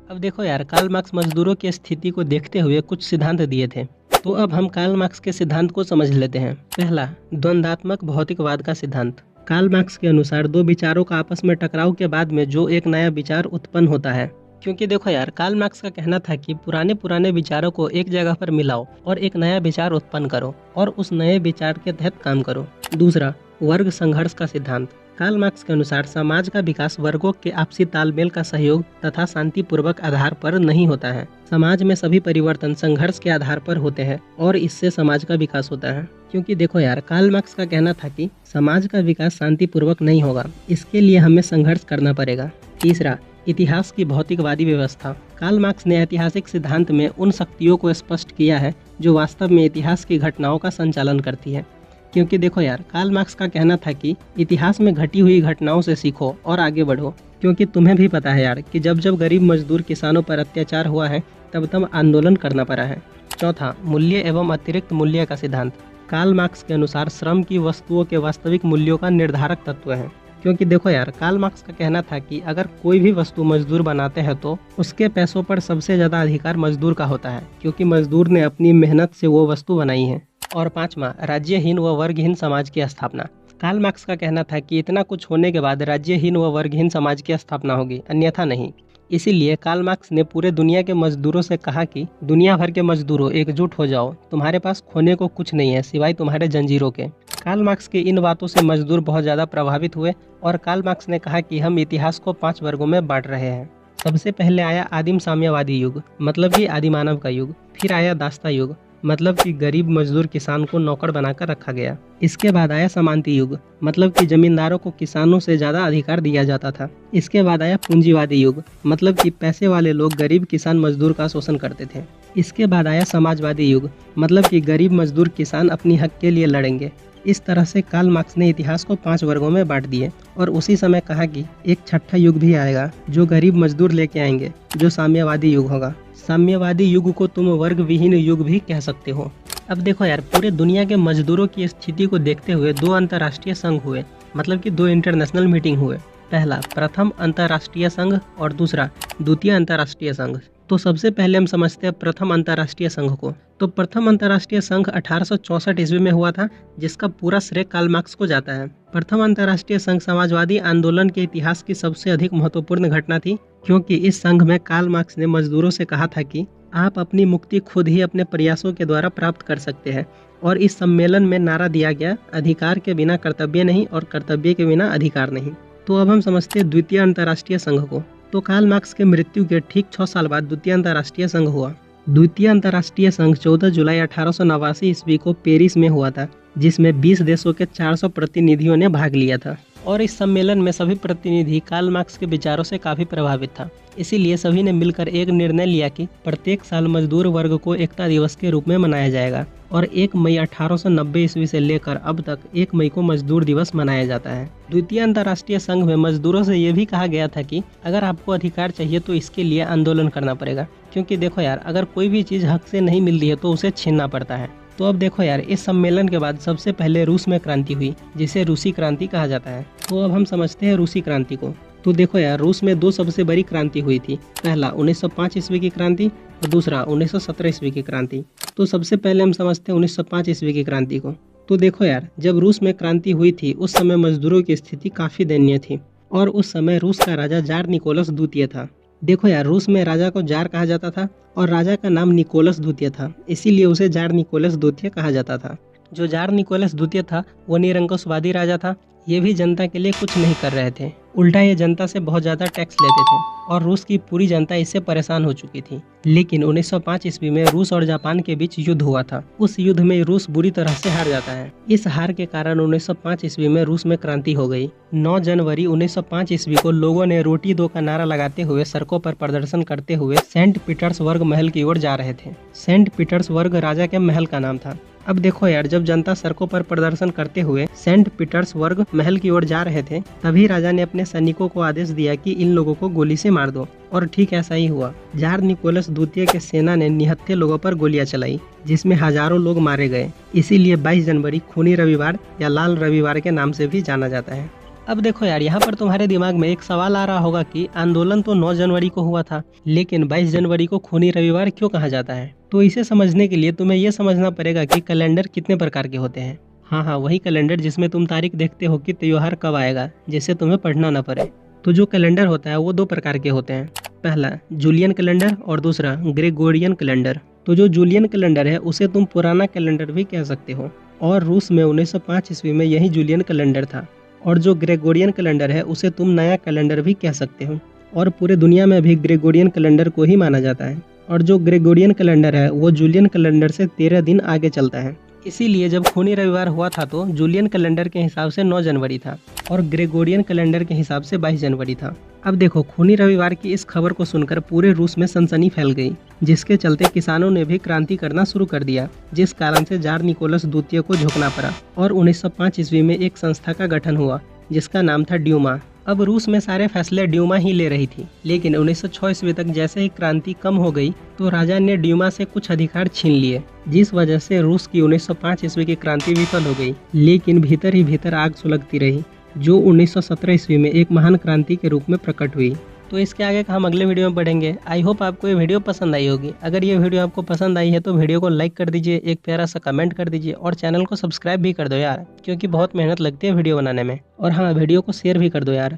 अब देखो यार, कार्ल मार्क्स मजदूरों की स्थिति को देखते हुए कुछ सिद्धांत दिए थे। तो अब हम कार्ल मार्क्स के सिद्धांत को समझ लेते हैं। पहला, द्वंद्वात्मक भौतिकवाद का सिद्धांत। कार्ल मार्क्स के अनुसार दो विचारों का आपस में टकराव के बाद में जो एक नया विचार उत्पन्न होता है। क्योंकि देखो यार, कार्ल मार्क्स का कहना था कि पुराने पुराने विचारों को एक जगह पर मिलाओ और एक नया विचार उत्पन्न करो और उस नए विचार के तहत काम करो। दूसरा, वर्ग संघर्ष का सिद्धांत। कार्ल मार्क्स के अनुसार समाज का विकास वर्गों के आपसी तालमेल का सहयोग तथा शांतिपूर्वक आधार पर नहीं होता है। समाज में सभी परिवर्तन संघर्ष के आधार पर होते हैं और इससे समाज का विकास होता है। क्योंकि देखो यार, कार्ल मार्क्स का कहना था कि समाज का विकास शांतिपूर्वक नहीं होगा, इसके लिए हमें संघर्ष करना पड़ेगा। तीसरा, इतिहास की भौतिकवादी व्यवस्था। कार्ल मार्क्स ने ऐतिहासिक सिद्धांत में उन शक्तियों को स्पष्ट किया है जो वास्तव में इतिहास की घटनाओं का संचालन करती है। क्योंकि देखो यार, कार्ल मार्क्स का कहना था कि इतिहास में घटी हुई घटनाओं से सीखो और आगे बढ़ो। क्योंकि तुम्हें भी पता है यार कि जब जब गरीब मजदूर किसानों पर अत्याचार हुआ है तब तब आंदोलन करना पड़ा है। चौथा, मूल्य एवं अतिरिक्त मूल्य का सिद्धांत। कार्ल मार्क्स के अनुसार श्रम की वस्तुओं के वास्तविक मूल्यों का निर्धारक तत्व है। क्योंकि देखो यार, कार्ल मार्क्स का कहना था कि अगर कोई भी वस्तु मजदूर बनाते हैं तो उसके पैसों पर सबसे ज़्यादा अधिकार मजदूर का होता है, क्योंकि मजदूर ने अपनी मेहनत से वो वस्तु बनाई है। और पांचवा, राज्यहीन व वर्गहीन समाज की स्थापना। कार्ल मार्क्स का कहना था कि इतना कुछ होने के बाद राज्यहीन व वर्गहीन समाज की स्थापना होगी, अन्यथा नहीं। इसीलिए कार्ल मार्क्स ने पूरे दुनिया के मजदूरों से कहा कि दुनिया भर के मजदूरों एकजुट हो जाओ, तुम्हारे पास खोने को कुछ नहीं है सिवाय तुम्हारे जंजीरों के। कार्ल मार्क्स की इन बातों से मजदूर बहुत ज़्यादा प्रभावित हुए और कार्ल मार्क्स ने कहा कि हम इतिहास को 5 वर्गों में बांट रहे हैं। सबसे पहले आया आदिम साम्यवादी युग, मतलब कि आदि मानव का युग। फिर आया दास्ता युग, मतलब कि गरीब मजदूर किसान को नौकर बनाकर रखा गया। इसके बाद आया समांती युग, मतलब कि जमींदारों को किसानों से ज़्यादा अधिकार दिया जाता था। इसके बाद आया पूंजीवादी युग, मतलब कि पैसे वाले लोग गरीब किसान मजदूर का शोषण करते थे। इसके बाद आया समाजवादी युग, मतलब कि गरीब मजदूर किसान अपनी हक के लिए लड़ेंगे। इस तरह से कार्ल मार्क्स ने इतिहास को 5 वर्गों में बांट दिए और उसी समय कहा कि एक छठा युग भी आएगा जो गरीब मजदूर लेके आएंगे, जो साम्यवादी युग होगा। साम्यवादी युग को तुम वर्ग विहीन युग भी कह सकते हो। अब देखो यार, पूरे दुनिया के मजदूरों की स्थिति को देखते हुए 2 अंतर्राष्ट्रीय संघ हुए, मतलब कि 2 इंटरनेशनल मीटिंग हुए। पहला प्रथम अंतर्राष्ट्रीय संघ और दूसरा द्वितीय अंतर्राष्ट्रीय संघ। तो सबसे पहले हम समझते हैं प्रथम अंतर्राष्ट्रीय संघ को। तो प्रथम अंतर्राष्ट्रीय संघ 1864 ईस्वी में हुआ था, जिसका पूरा श्रेय कार्ल मार्क्स को जाता है। प्रथम अंतर्राष्ट्रीय संघ समाजवादी आंदोलन के इतिहास की सबसे अधिक महत्वपूर्ण घटना थी, क्योंकि इस संघ में कार्ल मार्क्स ने मजदूरों से कहा था कि आप अपनी मुक्ति खुद ही अपने प्रयासों के द्वारा प्राप्त कर सकते हैं। और इस सम्मेलन में नारा दिया गया, अधिकार के बिना कर्तव्य नहीं और कर्तव्य के बिना अधिकार नहीं। तो अब हम समझते हैं द्वितीय अंतर्राष्ट्रीय संघ को। तो कार्ल मार्क्स के मृत्यु के ठीक 6 साल बाद द्वितीय अंतर्राष्ट्रीय संघ हुआ। द्वितीय अंतर्राष्ट्रीय संघ 14 जुलाई 1889 ईस्वी को पेरिस में हुआ था, जिसमें 20 देशों के 400 प्रतिनिधियों ने भाग लिया था। और इस सम्मेलन में सभी प्रतिनिधि कार्ल मार्क्स के विचारों से काफ़ी प्रभावित था। इसीलिए सभी ने मिलकर एक निर्णय लिया कि प्रत्येक साल मजदूर वर्ग को एकता दिवस के रूप में मनाया जाएगा और 1 मई 1890 ईस्वी से लेकर अब तक 1 मई को मजदूर दिवस मनाया जाता है। द्वितीय अंतर्राष्ट्रीय संघ में मजदूरों से ये भी कहा गया था कि अगर आपको अधिकार चाहिए तो इसके लिए आंदोलन करना पड़ेगा। क्योंकि देखो यार, अगर कोई भी चीज़ हक से नहीं मिल रही है तो उसे छीनना पड़ता है। तो अब देखो यार, इस सम्मेलन के बाद सबसे पहले रूस में क्रांति हुई, जिसे रूसी क्रांति कहा जाता है। तो अब हम समझते हैं रूसी क्रांति को। तो देखो यार, रूस में 2 सबसे बड़ी क्रांति हुई थी। पहला 1905 ईस्वी की क्रांति और दूसरा 1917 ईस्वी की क्रांति। तो सबसे पहले हम समझते हैं 1905 ईस्वी की क्रांति को। तो देखो यार, जब रूस में क्रांति हुई थी उस समय मजदूरों की स्थिति काफ़ी दयनीय थी और उस समय रूस का राजा जार निकोलस द्वितीय था। देखो यार, रूस में राजा को जार कहा जाता था और राजा का नाम निकोलस द्वितीय था, इसीलिए उसे जार निकोलस द्वितीय कहा जाता था। जो जार निकोलस द्वितीय था वो निरंकुशवादी राजा था। ये भी जनता के लिए कुछ नहीं कर रहे थे, उल्टा ये जनता से बहुत ज़्यादा टैक्स लेते थे और रूस की पूरी जनता इससे परेशान हो चुकी थी। लेकिन 1905 ईस्वी में रूस और जापान के बीच युद्ध हुआ था। उस युद्ध में रूस बुरी तरह से हार जाता है। इस हार के कारण 1905 ईस्वी में रूस में क्रांति हो गई। 9 जनवरी 1905 ईस्वी को लोगों ने रोटी दो का नारा लगाते हुए सड़कों पर प्रदर्शन करते हुए सेंट पीटर्सबर्ग महल की ओर जा रहे थे। सेंट पीटर्सबर्ग राजा के महल का नाम था। अब देखो यार, जब जनता सड़कों पर प्रदर्शन करते हुए सेंट पीटर्सबर्ग महल की ओर जा रहे थे, तभी राजा ने अपने सैनिकों को आदेश दिया कि इन लोगों को गोली से मार दो। और ठीक ऐसा ही हुआ। जार निकोलस द्वितीय के सेना ने निहत्थे लोगों पर गोलियां चलाई, जिसमें हजारों लोग मारे गए। इसीलिए 22 जनवरी खूनी रविवार या लाल रविवार के नाम से भी जाना जाता है। अब देखो यार, यहाँ पर तुम्हारे दिमाग में एक सवाल आ रहा होगा कि आंदोलन तो 9 जनवरी को हुआ था, लेकिन 22 जनवरी को खूनी रविवार क्यों कहा जाता है? तो इसे समझने के लिए तुम्हें ये समझना पड़ेगा कि कैलेंडर कितने प्रकार के होते हैं। हाँ, वही कैलेंडर जिसमें तुम तारीख देखते हो कि त्योहार कब आएगा, जिससे तुम्हें पढ़ना न पड़े। तो जो कैलेंडर होता है वो 2 प्रकार के होते हैं। पहला जूलियन कैलेंडर और दूसरा ग्रेगोरियन कैलेंडर। तो जो जूलियन कैलेंडर है उसे तुम पुराना कैलेंडर भी कह सकते हो, और रूस में 1905 ईस्वी में यही जूलियन कैलेंडर था। और जो ग्रेगोरियन कैलेंडर है उसे तुम नया कैलेंडर भी कह सकते हो, और पूरे दुनिया में भी ग्रेगोरियन कैलेंडर को ही माना जाता है। और जो ग्रेगोरियन कैलेंडर है वो जूलियन कैलेंडर से 13 दिन आगे चलता है। इसीलिए जब खूनी रविवार हुआ था तो जूलियन कैलेंडर के हिसाब से 9 जनवरी था और ग्रेगोरियन कैलेंडर के हिसाब से 22 जनवरी था। अब देखो, खूनी रविवार की इस खबर को सुनकर पूरे रूस में सनसनी फैल गई, जिसके चलते किसानों ने भी क्रांति करना शुरू कर दिया, जिस कारण से जार निकोलस द्वितीय को झुकना पड़ा और 1905 ईस्वी में एक संस्था का गठन हुआ जिसका नाम था ड्यूमा। अब रूस में सारे फैसले ड्यूमा ही ले रही थी, लेकिन 1906 ईस्वी तक जैसे ही क्रांति कम हो गई तो राजा ने ड्यूमा से कुछ अधिकार छीन लिए, जिस वजह से रूस की 1905 ईस्वी की क्रांति विफल हो गई। लेकिन भीतर ही भीतर आग सुलगती रही, जो 1917 ईस्वी में एक महान क्रांति के रूप में प्रकट हुई। तो इसके आगे का हम अगले वीडियो में पढ़ेंगे। आई होप आपको ये वीडियो पसंद आई होगी। अगर ये वीडियो आपको पसंद आई है तो वीडियो को लाइक कर दीजिए, एक प्यारा सा कमेंट कर दीजिए और चैनल को सब्सक्राइब भी कर दो यार, क्योंकि बहुत मेहनत लगती है वीडियो बनाने में। और हाँ, वीडियो को शेयर भी कर दो यार।